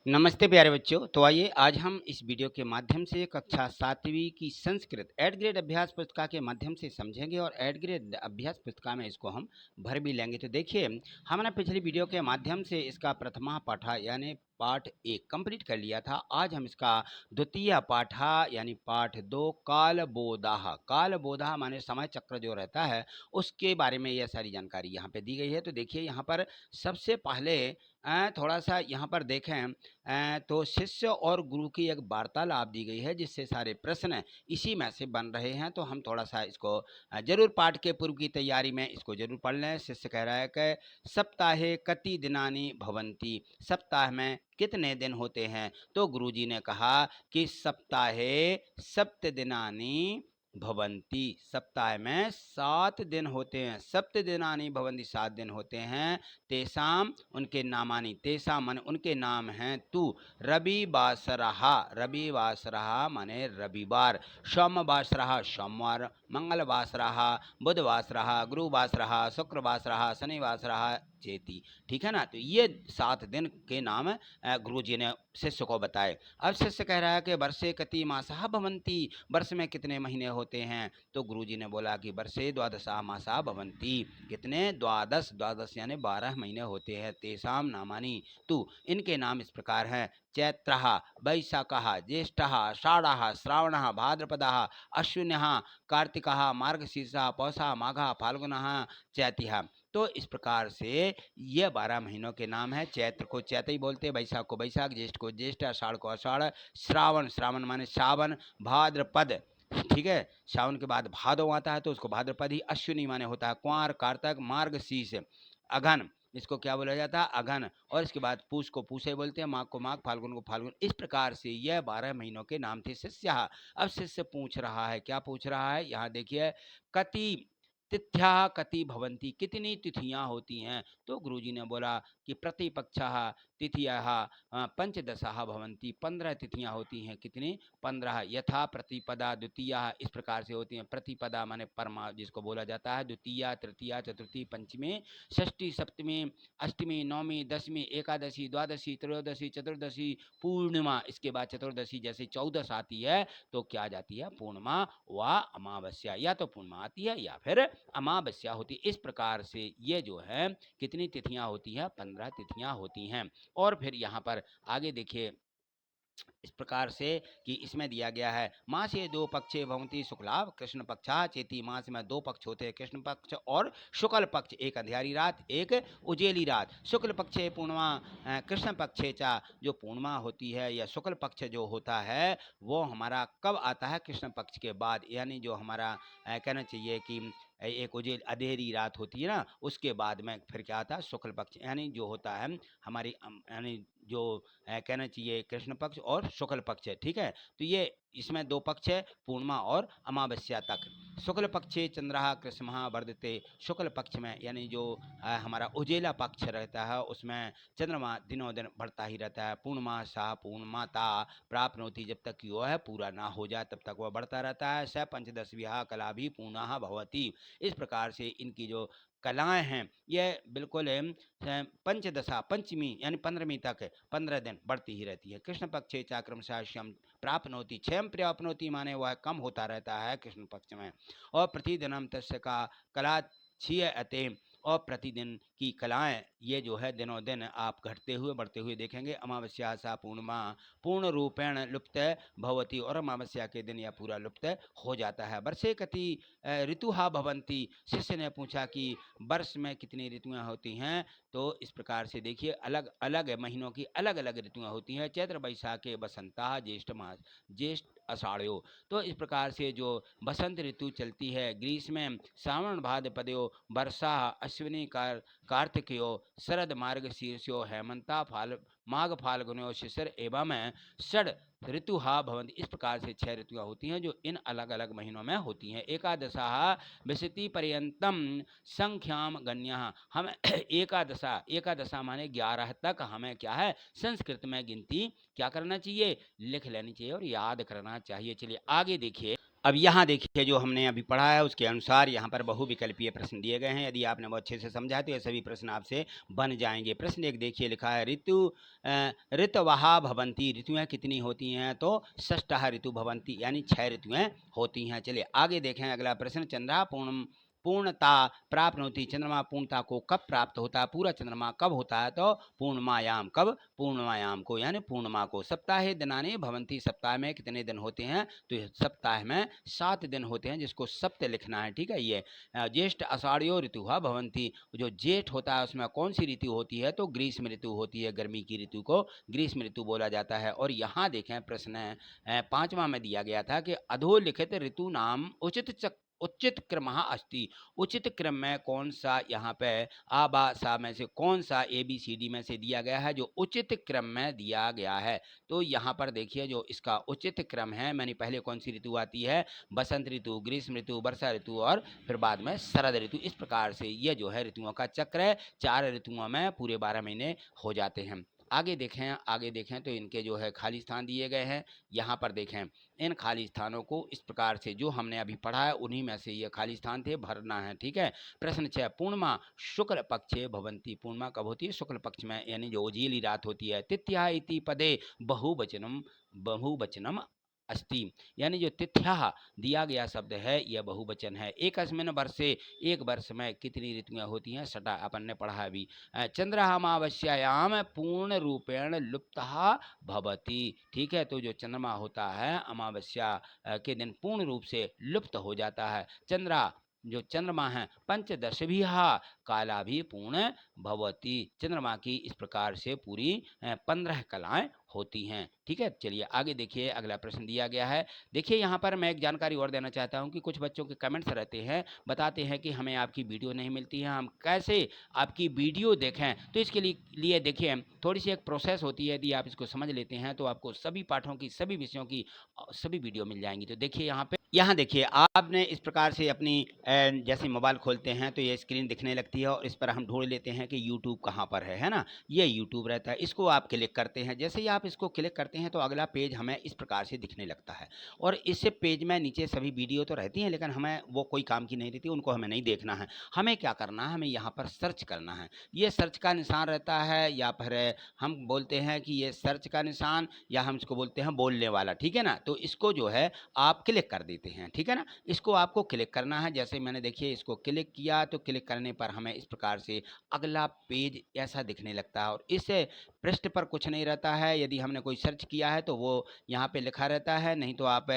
नमस्ते प्यारे बच्चों। तो आइए आज हम इस वीडियो के माध्यम से कक्षा 7वीं की संस्कृत एड ग्रेड अभ्यास पुस्तिका के माध्यम से समझेंगे और एड ग्रेड अभ्यास पुस्तिका में इसको हम भर भी लेंगे। तो देखिए, हमने पिछली वीडियो के माध्यम से इसका प्रथमा पाठा यानी पाठ 1 कंप्लीट कर लिया था। आज हम इसका द्वितीय पाठा यानी पाठ 2 काल बोधा माने समय चक्र जो रहता है उसके बारे में यह सारी जानकारी यहाँ पे दी गई है। तो देखिए, यहाँ पर सबसे पहले थोड़ा सा यहाँ पर देखें तो शिष्य और गुरु की एक वार्तालाप दी गई है जिससे सारे प्रश्न इसी में से बन रहे हैं। तो हम थोड़ा सा इसको जरूर पाठ के पूर्व की तैयारी में इसको जरूर पढ़ लें। शिष्य कह रहा है कि सप्ताहे कति दिनानि भवन्ति, सप्ताह में कितने दिन होते हैं। तो गुरुजी ने कहा कि सप्ताहे सप्त दिनानि भवन्ति, सप्ताह में 7 दिन होते हैं। सप्त दिनानि भवन्ति, 7 दिन होते हैं। तेसाम उनके नामानी, तेसाम माने उनके नाम हैं। तू रविवासरहा माने रविवार, सोमवासरहा सोमवार, मंगलवासरहा बुधवासरहा, गुरुवासरहा शुक्रवासरहा, शनिवासरहा चेती। ठीक है ना। तो ये 7 दिन के नाम गुरु जी ने शिष्य को बताए। अब शिष्य कह रहा है कि वर्षे कति मासः भवन्ति, वर्ष में कितने महीने होते हैं। तो गुरु जी ने बोला कि वर्षे द्वादशा मासः भवन्ति, कितने, द्वादश, द्वादश यानी 12 महीने होते हैं। तेसाम नामानी तू, इनके नाम इस प्रकार हैं। चैत्रः, वैशाखः, ज्येष्ठः, आषाढ़ः, श्रावणः, भाद्रपदः, अश्विनः, कार्तिकः, मार्गशीर्षः, पौषः, माघः, फाल्गुनः, चैतिः। तो इस प्रकार से ये 12 महीनों के नाम हैं। चैत्र को चैती बोलते हैं, वैशाख को वैशाख, ज्येष्ठ को ज्येष्ठ, आषाढ़ को आषाढ़, श्रावण, श्रावण माने सावन, भाद्रपद, ठीक है, सावन के बाद भादव आता है तो उसको भाद्रपद ही, अश्विनी माने होता है कुंवार, कार्तक, मार्गशीर्ष, अघन, इसको क्या बोला जाता है, अघन, और इसके बाद पूष को पूषे बोलते हैं, माघ को माघ, फाल्गुन को फाल्गुन। इस प्रकार से यह 12 महीनों के नाम थे। शिष्य, अब शिष्य पूछ रहा है, क्या पूछ रहा है, यहाँ देखिए, कति तिथ्या कति भवन्ति, कितनी तिथियां होती हैं। तो गुरुजी ने बोला कि प्रतिपक्षः तिथियः पंचदशः भवन्ति, 15 तिथियां होती हैं। कितनी, 15। यथा प्रतिपदा द्वितीया, इस प्रकार से होती हैं। प्रतिपदा माने परमा जिसको बोला जाता है, द्वितीया, तृतीया, चतुर्थी, पंचमी, षष्ठी, सप्तमी, अष्टमी, नवमी, दसवीं, एकादशी, द्वादशी, त्रयोदशी, चतुर्दशी, पूर्णिमा। इसके बाद चतुर्दशी जैसे 14 आती है तो क्या आ जाती है, पूर्णिमा व अमावस्या। या तो पूर्णिमा आती है या फिर अमावस्या होती। इस प्रकार से ये जो है कितनी तिथियां होती हैं, 15 तिथियां होती हैं। और फिर यहाँ पर आगे देखिए इस प्रकार से कि इसमें दिया गया है, मासे 2 पक्षे भवन्ति शुक्ला कृष्ण पक्षा चेती, मास में 2 पक्ष होते हैं, कृष्ण पक्ष और शुक्ल पक्ष, एक अंधियारी रात एक उजेली रात। शुक्ल पक्षे पूर्णिमा, कृष्ण पक्षे चा, जो पूर्णिमा होती है या शुक्ल पक्ष जो होता है वो हमारा कब आता है, कृष्ण पक्ष के बाद, यानी जो हमारा कहना चाहिए कि एक उजेल अंधेरी रात होती है ना, उसके बाद में फिर क्या आता है, शुक्ल पक्ष, यानी जो होता है हमारी यानी जो कहना चाहिए कृष्ण पक्ष और शुक्ल पक्ष है। ठीक है, तो ये इसमें 2 पक्ष है, पूर्णिमा और अमावस्या तक। शुक्ल पक्षे चंद्रः कृष्णः वर्धते, शुक्ल पक्ष में यानी जो हमारा उजेला पक्ष रहता है उसमें चंद्रमा दिनों दिन बढ़ता ही रहता है। पूर्णिमा सा पूर्णमाता प्राप्त होती, जब तक यो है पूरा ना हो जाए तब तक वह बढ़ता रहता है। स पंचदशव्या कला भी पूर्णः भवति, इस प्रकार से इनकी जो कलाएं हैं ये बिल्कुल पंचदशा, पंचमी यानी 15वीं तक 15 दिन बढ़ती ही रहती है। कृष्ण पक्षे चाक्रम श्याम प्राप्नोति, क्षयम प्राप्नोति माने वह कम होता रहता है कृष्ण पक्ष में। और प्रतिदिनम तस्य का कला छिय अते, और प्रतिदिन की कलाएं ये जो है दिनों दिन आप घटते हुए बढ़ते हुए देखेंगे। अमावस्या सा पूर्णिमा पूर्ण रूपेण लुप्त भवती, और अमावस्या के दिन यह पूरा लुप्त हो जाता है। वर्षे कति ऋतुहा भवंती, शिष्य ने पूछा कि वर्ष में कितनी ऋतुएं होती हैं। तो इस प्रकार से देखिए अलग अलग महीनों की अलग अलग ऋतुएं होती हैं। चैत्र वैशाखे बसंता ज्येष्ठ मास, ज्येष्ठ आषाढ़ो। तो इस प्रकार से जो बसंत ऋतु चलती है, ग्रीष्म में श्रावण भाद्रपदयो, वर्षा अश्विनी कार्तिकयो, शरद मार्गशीर्षो, हेमंता फाल माघ फाल्गुनो, शिशिर एवं षड ऋतु भवंती। इस प्रकार से 6 ऋतुएं होती हैं जो इन अलग अलग महीनों में होती हैं। एकादशा विशति पर्यंतम संख्याम गण्य, हम एकादशा, एकादशा माने 11 तक हमें क्या है, संस्कृत में गिनती क्या करना चाहिए, लिख लेनी चाहिए और याद करना चाहिए। चलिए आगे देखिए, अब यहाँ देखिए जो हमने अभी पढ़ा है उसके अनुसार यहाँ पर बहुविकल्पीय प्रश्न दिए गए हैं। यदि आपने बहुत अच्छे से समझा तो ये सभी प्रश्न आपसे बन जाएंगे। प्रश्न एक देखिए लिखा है ऋतवहा भवंती, ऋतुएं कितनी होती हैं? तो षष्ठः ऋतु भवंती, यानी 6 ऋतुएं होती हैं। चलिए आगे देखें अगला प्रश्न। चंद्रा पूर्णता प्राप्त होती, चंद्रमा पूर्णता को कब प्राप्त होता है? पूरा चंद्रमा कब होता है? तो पूर्णमायाम। कब? पूर्णमायाम को, यानी पूर्णिमा को। सप्ताहे दिनानि भवंती, सप्ताह में कितने दिन होते हैं? तो सप्ताह में 7 दिन होते हैं, जिसको सप्त लिखना है। ठीक है, ये ज्येष्ठ आषाढ़ियो ऋतु भवंती, जो जेठ होता है उसमें कौन सी ऋतु होती है? तो ग्रीष्म ऋतु होती है। गर्मी की ऋतु को ग्रीष्म ऋतु बोला जाता है। और यहाँ देखें प्रश्न 5वां में दिया गया था कि अधोलिखित ऋतु नाम उचित क्रम अस्ति, उचित क्रम में कौन सा यहाँ पे आ बा सा में से कौन सा ABCD में से दिया गया है जो उचित क्रम में दिया गया है? तो यहाँ पर देखिए जो इसका उचित क्रम है, मैंने पहले कौन सी ऋतु आती है? बसंत ऋतु, ग्रीष्म ऋतु, वर्षा ऋतु और फिर बाद में शरद ऋतु। इस प्रकार से ये जो है ऋतुओं का चक्र है। 4 ऋतुओं में पूरे 12 महीने हो जाते हैं। आगे देखें तो इनके जो है खाली स्थान दिए गए हैं। यहाँ पर देखें इन खाली स्थानों को इस प्रकार से जो हमने अभी पढ़ा है उन्हीं में से ये खाली स्थान थे, भरना है। ठीक है। प्रश्न 6, पूर्णिमा शुक्ल पक्षे भवंती, पूर्णिमा कब होती है? शुक्ल पक्ष में, यानी जो उजीली रात होती है। तिथ्या इति पदे बहुवचनम अस्ति, यानी जो तिथ्या दिया गया शब्द है यह बहुवचन है। एकस्मिन् वर्षे, एक वर्ष में कितनी ऋतुएं होती हैं? 6 अपन ने पढ़ा अभी। चंद्रमावस्यायाम पूर्ण रूपेण लुप्तः भवति। ठीक है, तो जो चंद्रमा होता है अमावस्या के दिन पूर्ण रूप से लुप्त हो जाता है। जो चंद्रमा है पंचदशभिः काला भी पूर्ण भवती, चंद्रमा की इस प्रकार से पूरी 15 कलाएं होती हैं। ठीक है, चलिए आगे देखिए अगला प्रश्न दिया गया है। देखिए यहाँ पर मैं एक जानकारी और देना चाहता हूँ कि कुछ बच्चों के कमेंट्स रहते हैं, बताते हैं कि हमें आपकी वीडियो नहीं मिलती है, हम कैसे आपकी वीडियो देखें? तो इसके लिए देखिए थोड़ी सी एक प्रोसेस होती है। यदि आप इसको समझ लेते हैं तो आपको सभी पाठों की, सभी विषयों की सभी वीडियो मिल जाएंगी। तो देखिए यहाँ देखिए आपने इस प्रकार से अपनी जैसे मोबाइल खोलते हैं तो ये स्क्रीन दिखने लगती है और इस पर हम ढूंढ लेते हैं कि यूट्यूब कहाँ पर है ना? ये यूट्यूब रहता है, इसको आप क्लिक करते हैं। जैसे ही आप इसको क्लिक करते हैं तो अगला पेज हमें इस प्रकार से दिखने लगता है। और इस पेज में नीचे सभी वीडियो तो रहती हैं, लेकिन हमें वो कोई काम की नहीं रहती, उनको हमें नहीं देखना है। हमें क्या करना है? हमें यहाँ पर सर्च करना है। ये सर्च का निशान रहता है, या फिर हम बोलते हैं कि ये सर्च का निशान, या हम इसको बोलते हैं बोलने वाला। ठीक है ना? तो इसको जो है आप क्लिक कर देते हैं। ठीक है ना? इसको आपको क्लिक करना है। जैसे मैंने देखिए इसको क्लिक किया तो क्लिक करने पर हमें इस प्रकार से अगला पेज ऐसा दिखने लगता है। और इस पृष्ठ पर कुछ नहीं रहता है। यदि हमने कोई सर्च किया है तो वो यहाँ पे लिखा रहता है, नहीं तो आप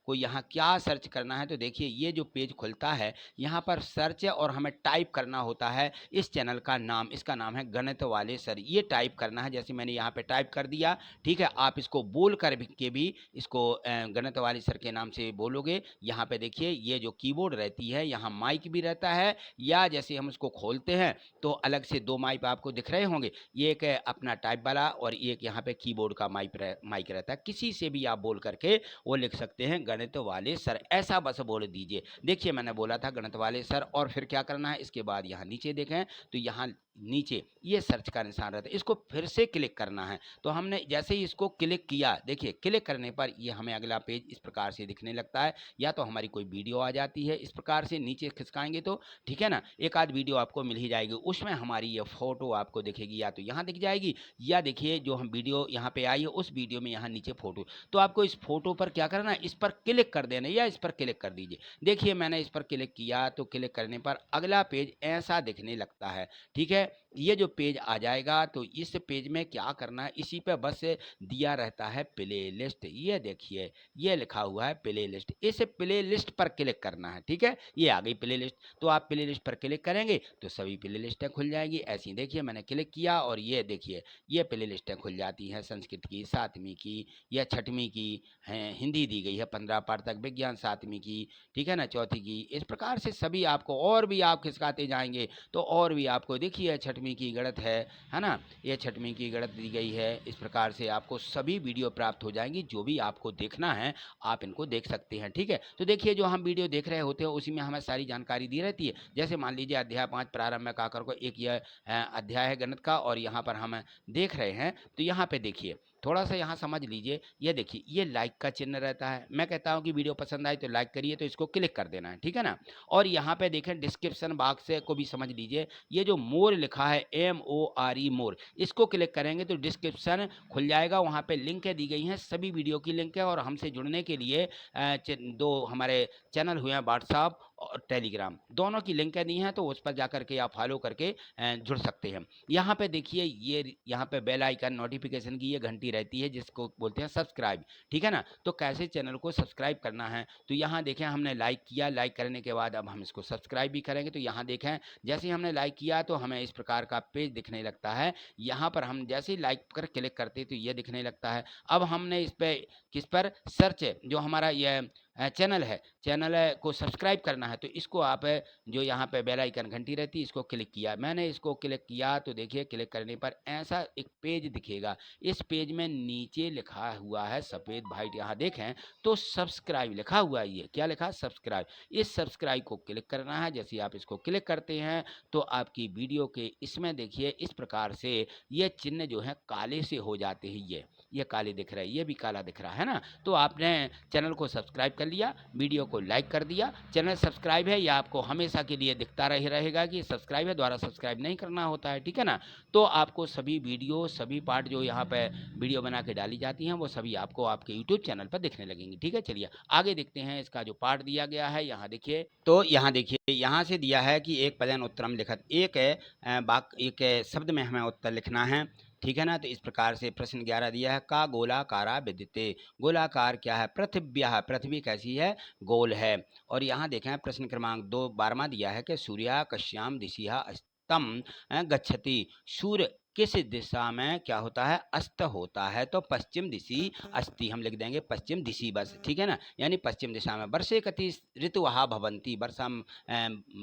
कोई यहाँ क्या सर्च करना है तो देखिए ये जो पेज खुलता है यहाँ पर सर्च है और हमें टाइप करना होता है इस चैनल का नाम। इसका नाम है गणित वाले सर, ये टाइप करना है। जैसे मैंने यहाँ पे टाइप कर दिया। ठीक है, आप इसको बोल कर के भी इसको गणित वाले सर के नाम से बोलोगे। यहाँ पे देखिए ये जो कीबोर्ड रहती है यहाँ माइक भी रहता है, या जैसे हम इसको खोलते हैं तो अलग से 2 माइक आपको दिख रहे होंगे। ये एक अपना टाइप वाला और एक यहाँ पे कीबोर्ड का माइक रहता है। किसी से भी आप बोल करके वो लिख सकते हैं गणित वाले सर, ऐसा बस बोल दीजिए। देखिए मैंने बोला था गणित वाले सर, और फिर क्या करना है इसके बाद यहाँ नीचे देखें तो यहाँ नीचे ये सर्च का निशान रहता है, इसको फिर से क्लिक करना है। तो हमने जैसे ही इसको क्लिक किया, देखिए क्लिक करने पर ये हमें अगला पेज इस प्रकार से दिखने लगता है, या तो हमारी कोई वीडियो आ जाती है इस प्रकार से नीचे खिसकाएंगे तो, ठीक है ना, एक आध वीडियो आपको मिल ही जाएगी, उसमें हमारी ये फोटो आपको दिखेगी, या तो यहाँ दिख जाएगी, या देखिए जो हम वीडियो यहाँ पे आई है उस वीडियो में यहाँ नीचे फोटो। तो आपको इस फोटो पर क्या करना है, इस पर क्लिक कर देना, या इस पर क्लिक कर दीजिए। देखिए मैंने इस पर क्लिक किया तो क्लिक करने पर अगला पेज ऐसा दिखने लगता है। ठीक है, ये जो पेज आ जाएगा तो इस पेज में क्या करना है, इसी पे बस दिया रहता है प्ले लिस्ट। ये देखिए ये लिखा हुआ है प्ले लिस्ट, इस प्ले लिस्ट पर क्लिक करना है। ठीक है, ये आ गई प्ले लिस्ट, तो आप प्ले लिस्ट पर क्लिक करेंगे तो सभी प्ले लिस्टें खुल जाएंगी। ऐसी देखिए मैंने क्लिक किया और ये देखिए ये प्ले लिस्टें खुल जाती हैं, संस्कृत की 7वीं की या 6वीं की हैं, हिंदी दी गई है 15 पाठ तक, विज्ञान 7वीं की, ठीक है ना, 4वीं की। इस प्रकार से सभी आपको और भी आप खिसकाते जाएंगे तो और भी आपको देखिए 6वीं की गणित है ना, ये 6वीं की गणित दी गई है। इस प्रकार से आपको सभी वीडियो प्राप्त हो जाएंगी, जो भी आपको देखना है आप इनको देख सकते हैं। ठीक है, तो देखिए जो हम वीडियो देख रहे होते हैं उसी में हमें सारी जानकारी दी रहती है। जैसे मान लीजिए अध्याय 5 प्रारंभ में आकर को एक यह अध्याय है गणित का, और यहाँ पर हम देख रहे हैं तो यहाँ पे देखिए थोड़ा सा यहाँ समझ लीजिए, ये देखिए ये लाइक का चिन्ह रहता है। मैं कहता हूँ कि वीडियो पसंद आई तो लाइक करिए, तो इसको क्लिक कर देना है, ठीक है ना। और यहाँ पे देखें डिस्क्रिप्शन बॉक्स को भी समझ लीजिए, ये जो मोर लिखा है MORE मोर, इसको क्लिक करेंगे तो डिस्क्रिप्शन खुल जाएगा। वहाँ पे लिंकें दी गई हैं, सभी वीडियो की लिंक है। और हमसे जुड़ने के लिए दो हमारे चैनल हुए हैं, व्हाट्सअप और टेलीग्राम, दोनों की लिंकें दी हैं, तो उस पर जाकर के आप फॉलो करके जुड़ सकते हैं। यहाँ पे देखिए ये यहाँ पे बेल आइकन नोटिफिकेशन की ये घंटी रहती है, जिसको बोलते हैं सब्सक्राइब, ठीक है ना। तो कैसे चैनल को सब्सक्राइब करना है, तो यहाँ देखें हमने लाइक किया, लाइक करने के बाद अब हम इसको सब्सक्राइब भी करेंगे। तो यहाँ देखें जैसे ही हमने लाइक किया तो हमें इस प्रकार का पेज दिखने लगता है। यहाँ पर हम जैसे ही लाइक कर क्लिक करते तो ये दिखने लगता है। अब हमने इस पर किस पर सर्च जो हमारा ये चैनल है, चैनल को सब्सक्राइब करना है, तो इसको आप जो यहाँ पे बेल आइकन घंटी रहती है इसको क्लिक किया। मैंने इसको क्लिक किया तो देखिए क्लिक करने पर ऐसा एक पेज दिखेगा। इस पेज में नीचे लिखा हुआ है सफ़ेद वाइट, यहाँ देखें तो सब्सक्राइब लिखा हुआ है। ये क्या लिखा है? सब्सक्राइब। इस सब्सक्राइब को क्लिक करना है। जैसे आप इसको क्लिक करते हैं तो आपकी वीडियो के इसमें देखिए इस प्रकार से ये चिन्ह जो है काले से हो जाते हैं। ये काले दिख रहा है, ये भी काला दिख रहा है ना। तो आपने चैनल को सब्सक्राइब कर लिया, वीडियो को लाइक कर दिया, चैनल सब्सक्राइब है, या आपको हमेशा के लिए दिखता रहेगा कि सब्सक्राइब है, दोबारा सब्सक्राइब नहीं करना होता है, ठीक है ना। तो आपको सभी वीडियो, सभी पार्ट जो यहाँ पे वीडियो बना के डाली जाती हैं वो सभी आपको आपके यूट्यूब चैनल पर दिखने लगेंगी, ठीक है। चलिए आगे देखते हैं इसका जो पार्ट दिया गया है। यहाँ देखिए, तो यहाँ देखिए यहाँ से दिया है कि एक पदन उत्तरम लिखत, एक शब्द में हमें उत्तर लिखना है, ठीक है ना। तो इस प्रकार से प्रश्न 11 दिया है, का गोलाकारा विद्यते। गोलाकार क्या है? पृथिव्या, पृथ्वी कैसी है? गोल है। और यहाँ देखें प्रश्न क्रमांक 2 12वां दिया है कि सूर्या कश्याम दिशिहा अस्तम गच्छति। सूर्य किस दिशा में क्या होता है? अस्त होता है। तो पश्चिम दिशि अस्ति, हम लिख देंगे पश्चिम दिशि बस, ठीक है ना। यानी पश्चिम दिशा में। वर्षे कति ऋतुवः भवन्ति,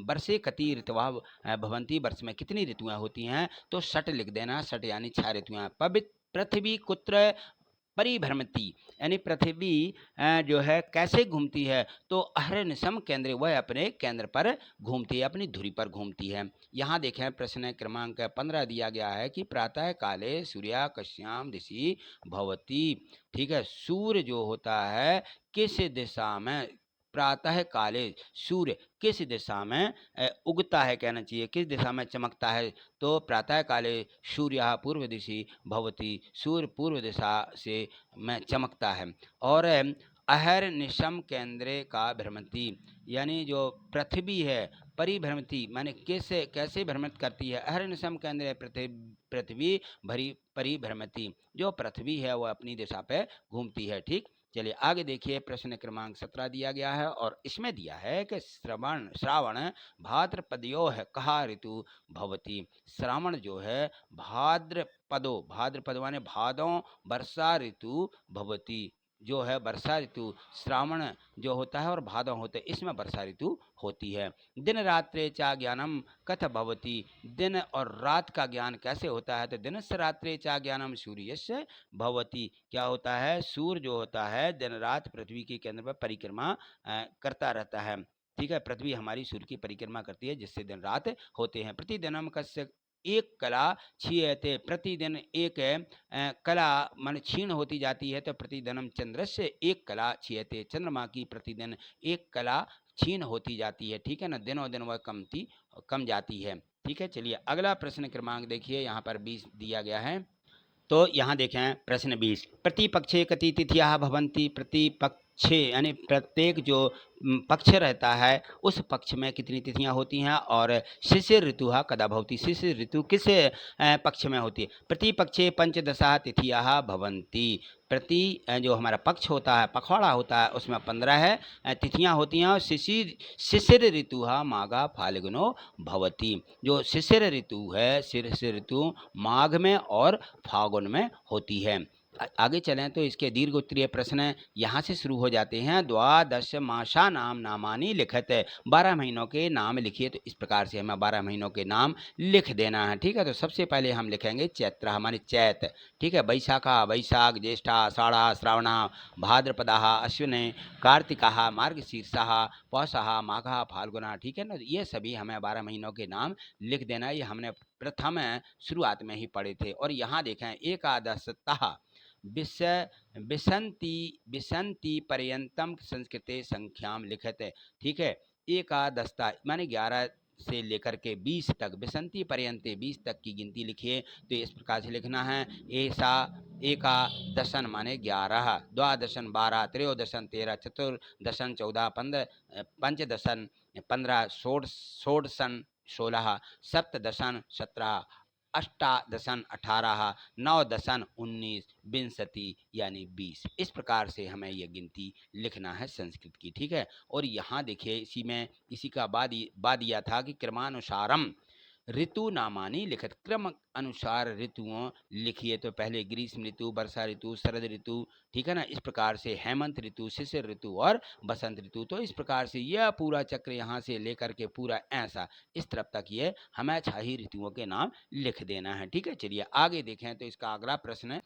वर्षे कति ऋतुवः भवन्ति, वर्ष में कितनी ऋतुएं होती हैं? तो षट लिख देना, षट यानी 6 ऋतुएं। पृथ्वी कुत्र परिभ्रमति, यानी पृथ्वी जो है कैसे घूमती है? तो अहरनिशम केंद्र, वह अपने केंद्र पर घूमती है, अपनी धुरी पर घूमती है। यहाँ देखें प्रश्न क्रमांक 15 दिया गया है कि प्रातः काले सूर्या कश्याम दिशि भवति, ठीक है। सूर्य जो होता है किस दिशा में, प्रातः काले सूर्य किस दिशा में उगता है, कहना चाहिए किस दिशा में चमकता है। तो प्रातः काले सूर्य पूर्व दिशि भवति, सूर्य पूर्व दिशा से में चमकता है। और अहर्निशम केंद्रे का भ्रमति, यानी जो पृथ्वी है परिभ्रमति, माने कैसे भ्रमित करती है? अहर्निशम केंद्रे पृथ्वी भरी परिभ्रमति, जो पृथ्वी है वह अपनी दिशा पे घूमती है, ठीक। चलिए आगे देखिए प्रश्न क्रमांक 17 दिया गया है, और इसमें दिया है कि श्रावण भाद्रपदयोः कहा ऋतु भवति। श्रावण जो है भाद्रपद माने भादों वर्षा ऋतु भवति, जो है वर्षा ऋतु, श्रावण जो होता है और भादों होते हैं, इसमें वर्षा ऋतु होती है। दिन रात्रे चा ज्ञानम कथ भवति, दिन और रात का ज्ञान कैसे होता है? तो दिनस्य रात्रे चा ज्ञानम सूर्यस्य भवति, क्या होता है? सूर्य जो होता है दिन रात पृथ्वी के केंद्र पर परिक्रमा करता रहता है, ठीक है। पृथ्वी हमारी सूर्य की परिक्रमा करती है, जिससे दिन रात होते हैं। प्रतिदिनम कस्य एक कला क्षीयते, प्रतिदिन एक कला मन क्षीण होती जाती है। तो प्रतिदिनम चंद्र से एक कला क्षीयते, चंद्रमा की प्रतिदिन एक कला क्षीण होती जाती है, ठीक है ना। दिनों दिन वह कम जाती है, ठीक है। चलिए अगला प्रश्न क्रमांक देखिए, यहाँ पर 20 दिया गया है। तो यहाँ देखें प्रश्न 20, प्रतिपक्षे कति तिथियाः भवन्ति। प्रतिपक्षे यानी प्रत्येक जो पक्ष रहता है उस पक्ष में कितनी तिथियां होती हैं। और शिशिर ऋतु कदा भवति, शिशिर ऋतु किस पक्ष में होती है? प्रतिपक्षे पंचदशा तिथियाः भवन्ति। प्रति जो हमारा पक्ष होता है, पखवाड़ा होता है, उसमें 15 तिथियां होती हैं। और शिशिर ऋतु माघा फाल्गुनो भवति, जो शिशिर ऋतु है, शिशिर ऋतु माघ में और फाल्गुन में होती है। आगे चलें तो इसके दीर्घ उत्तरीय प्रश्न यहाँ से शुरू हो जाते हैं। द्वादश मासा नाम नामानी लिखत, 12 महीनों के नाम लिखिए। तो इस प्रकार से हमें 12 महीनों के नाम लिख देना है, ठीक है। तो सबसे पहले हम लिखेंगे चैत्र, हमारे चैत, ठीक है। वैशाखा वैशाख, ज्येष्ठा आषाढ़ा श्रावणा, भाद्रपदा अश्विनी, कार्तिका मार्गशीर्षा, पौषा माघा फाल्गुना, ठीक है ना। ये सभी हमें 12 महीनों के नाम लिख देना है। ये हमने प्रथम शुरुआत में ही पढ़े थे। और यहाँ देखें एकादशतः विस विसंति विसंति पर्यंतम संस्कृते संख्याम लिखते। ठीक है, एकादशता माने 11 से लेकर के 20 तक, विसंति पर्यंते 20 तक की गिनती लिखिए। तो इस प्रकार से लिखना है, ऐसा एकादशन माने 11, द्वादशन 12, त्रयोदशन 13, चतुर्दशन 14, पंचदशन 15, षोडशन 16, सप्तदशन 17, अष्टादशन 18, नवदशन 19, विंशति यानी 20। इस प्रकार से हमें यह गिनती लिखना है संस्कृत की। ठीक है, और यहाँ देखिए इसी का बाद दिया था कि क्रमानुसारम ऋतु नामानी लिखत, क्रम अनुसार ऋतुओं लिखिए। तो पहले ग्रीष्म ऋतु, वर्षा ऋतु, शरद ऋतु, ठीक है ना, इस प्रकार से हेमंत ऋतु, शिशिर ऋतु और बसंत ऋतु। तो इस प्रकार से यह पूरा चक्र यहाँ से लेकर के पूरा ऐसा इस तरफ तक ये हमें 6 ऋतुओं के नाम लिख देना है। ठीक है, चलिए आगे देखें। तो इसका अगला प्रश्न है,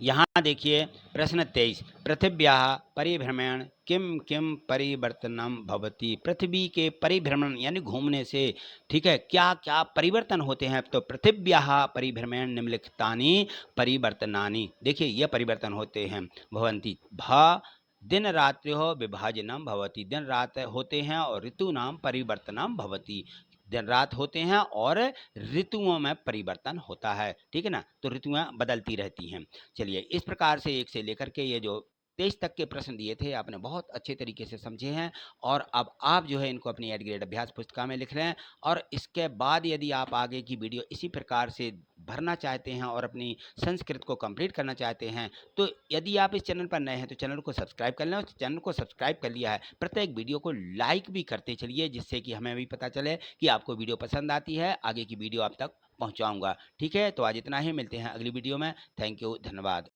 यहाँ देखिए प्रश्न 23, पृथिव्याः परिभ्रमण किम किम परिवर्तनम भवति। पृथ्वी के परिभ्रमण यानी घूमने से, ठीक है, क्या क्या परिवर्तन होते हैं। तो पृथिव्याः परिभ्रमण निम्नलिखितानि परिवर्तनानि, देखिए ये परिवर्तन होते हैं। भवन्ति भ दिन रात्र्योः विभाजनम भवति, दिन रात होते हैं, और ऋतु नाम परिवर्तनम भवति, दिन रात होते हैं और ऋतुओं में परिवर्तन होता है। ठीक है ना, तो ऋतुएं बदलती रहती हैं। चलिए इस प्रकार से 1 से लेकर के ये जो 23 तक के प्रश्न दिए थे आपने बहुत अच्छे तरीके से समझे हैं, और अब आप जो है इनको अपनी एड ग्रेड अभ्यास पुस्तिका में लिख रहे हैं। और इसके बाद यदि आप आगे की वीडियो इसी प्रकार से भरना चाहते हैं और अपनी संस्कृत को कंप्लीट करना चाहते हैं, तो यदि आप इस चैनल पर नए हैं तो चैनल को सब्सक्राइब कर लें, और चैनल को सब्सक्राइब कर लिया है प्रत्येक वीडियो को लाइक भी करते चलिए, जिससे कि हमें भी पता चले कि आपको वीडियो पसंद आती है, आगे की वीडियो आप तक पहुंचाऊंगा। ठीक है, तो आज इतना ही, मिलते हैं अगली वीडियो में। थैंक यू, धन्यवाद।